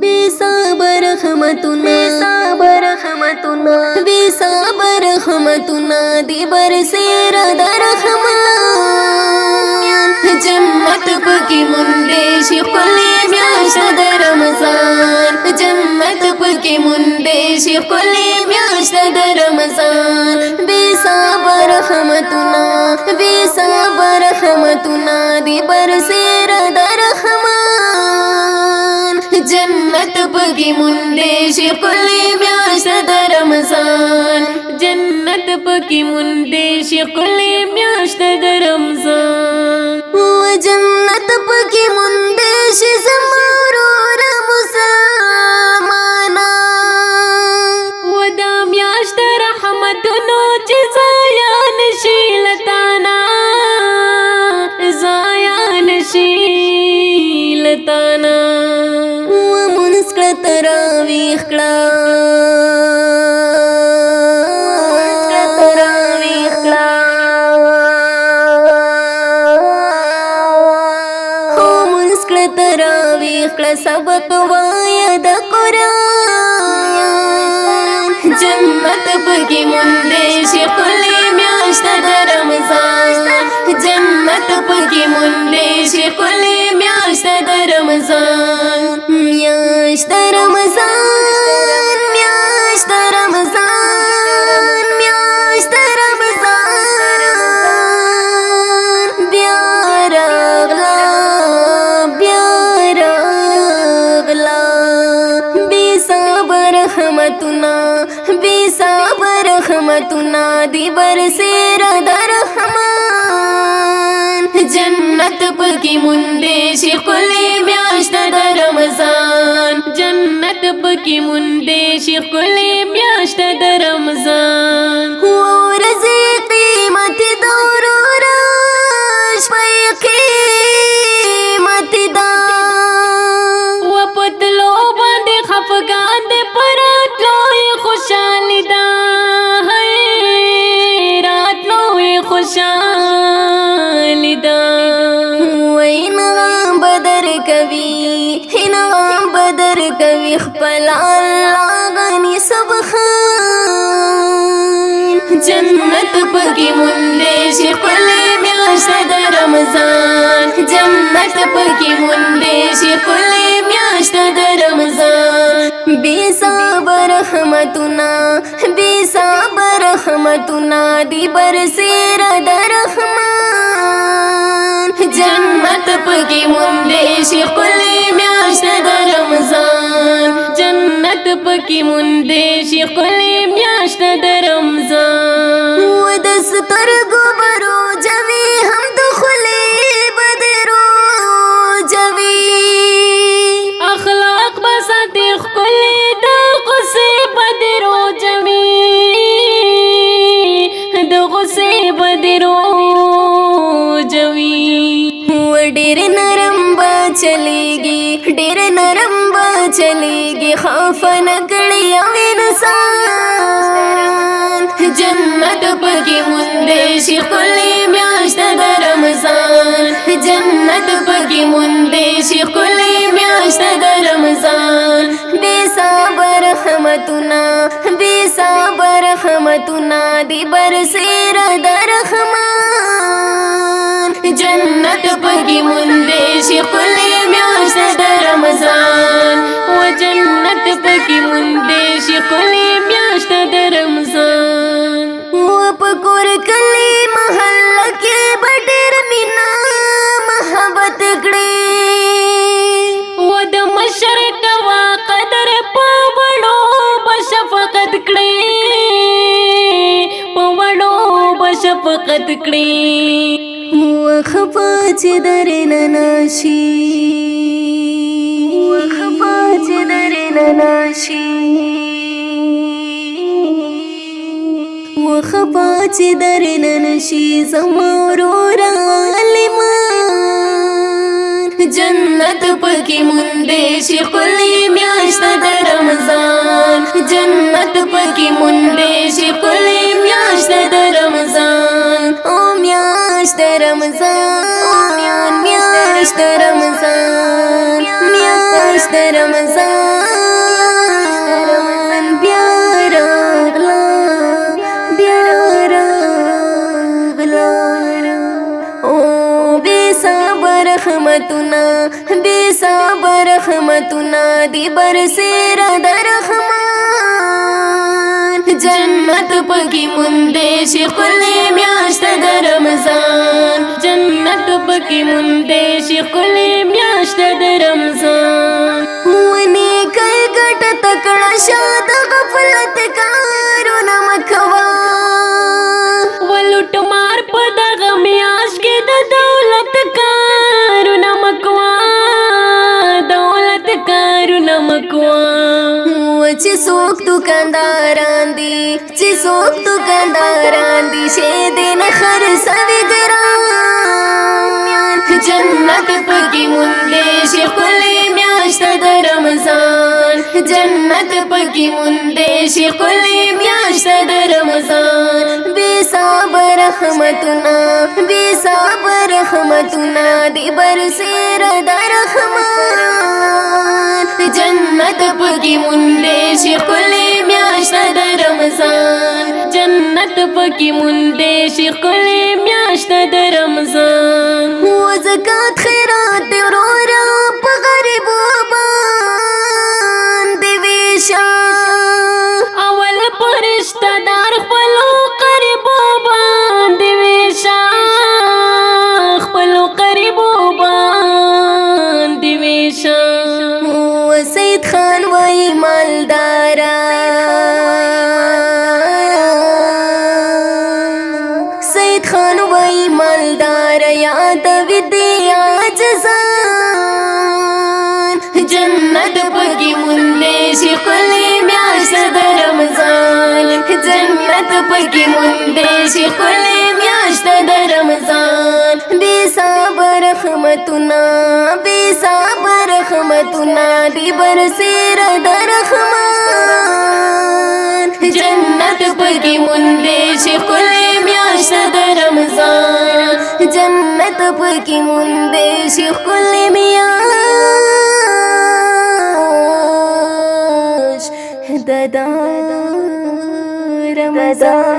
बेसाबर रहमतुना बेसाबर रहमतुना दिबर से रदर रहमान जन्नत पकी मुंदे शिकुले म्याशद रमजान जन्नत पकी मुंदे शिकुले म्याशद रमजान बेसाबर रहमतुना दिबर से रदर रहमान जन्नत पकी मुंदे शिकुले म्याशद रमजान जन्नत पकी मुंदे शिकुले म्याशद रमजान जन्नत पकी मुंदे शिजमारोर मुसलमाना वदा म्याशद रहमतुनो जायान शीलताना तरावीह सबक वायद कुरान जन्नत पकी मुंदे शिकुले म्याशद रमजान जन्नत पकी मुंदे शिकुले म्याशद रमजान म्याशद रमजान म्याशद रमजान म्याशद रमजान प्यारा बेसाबर रहमतुना दिबर से रदर रहमान जन्नत पकी मुंदे शिकुले म्याशद रमजान जन्नत पकी मुंदे शिकुले म्याशद रमजान और से कीमत दौराश पैके मत दा वपतलो बंद खफगान दे पर खुशालिदा है रात नो खुशालिदा इनाम बदर कवि खपला लागनी सब खान जन्नत पकी मुंदे शिकुले म्याशद रमजान जन्नत पकी मुंदे शिकुले म्याशद रमजान बेसाबर रहमतुना दिबर से रदर रहमान जन्नत पकी मुंदे शिकुले म्याशद रमजान जन्नत पकी मुंदे शिकुले म्याशद रमजान दस्तर गुबरो जवी हम दुखले बदरो जवी अखलाक बसते खुले दो से बदरो जवी दो से बदरो जवी डेर नरम चलेगी खौफ नकड़ी इंसान जन्नत पकी मुंदे शिकुले म्याशद रमजान जन्नत पकी मुंदे शिकुले म्याशद रमजान बेसाबर रहमतुना दिबर से रदर रहमान जन्नत पकी मुंदे शिकुले म्याशद रमजान व जन्नत पकी मुंदे शिकुले म्याशद रमजान पकुर कली महल के बडर मिना महबत गड़े वद मशरक वा कदर पवड़ो बशफकत गड़े पवड़ो बशफकत गड़े वखपाच दर ननाशी वखपाच दर ननशी समारो रालिमान जन्नत पकी मुंदे शिकुले म्याशद रमजान जन्नत पकी मुंदे शिकुले म्याशद रमजान ओ म्याशद रमजान म्याशद रमजान میاشت رمضان بیا راغلا بیا راغلا او بے صبر رحمتنا بے صبر رحمتنا دی برسیر در رحمان جنت پکی مندے شکلی میاشت در رمضان جنت پکی مندے شکلی میاشت در رمضان ونی کئی گٹ تکڑا شاد غفلت کارونه مکوا ولوٹ مار په دغه میاشت کې د دولت کارونه مکوا دولت کارونه مکوا چې څوک دکانداران دي چې څوک دکانداران دي شه دې نه خرڅوي ګران جنت پکې مونږ شي ښکلې میاشت د رمضان جنت پکې مونږ شي ښکلې میاشت د رمضان بے صبر رحمتنا بے صبر رحمتنا دی برسیر در رحمان جنت پکی مونده شي ښکلې میاشت د رمضان جنت پکې مونده شي ښکلې میاشت د رمضان و زکات خیرات دی ورورا په غریبو باندې ویشا اول پرشتہ دار خپلو قریبو باندې ویشا خپلو قریبو باندې ویشا سید خان وای مالدارا سید خان وای مالدارا یاد ودیا جزان جنت پکی مونده شي ښکلې میاشت د رمضان جنت پکی مونده شي ښکلې میاشت د رمضان بے صبر رحمتنا بے صبر رحمتنا دی برسیر در رحمان جنت پکی مونده شي ښکلې میاشت د رمضان جنت پکی مونده شي ښکلې میاشت د رمضان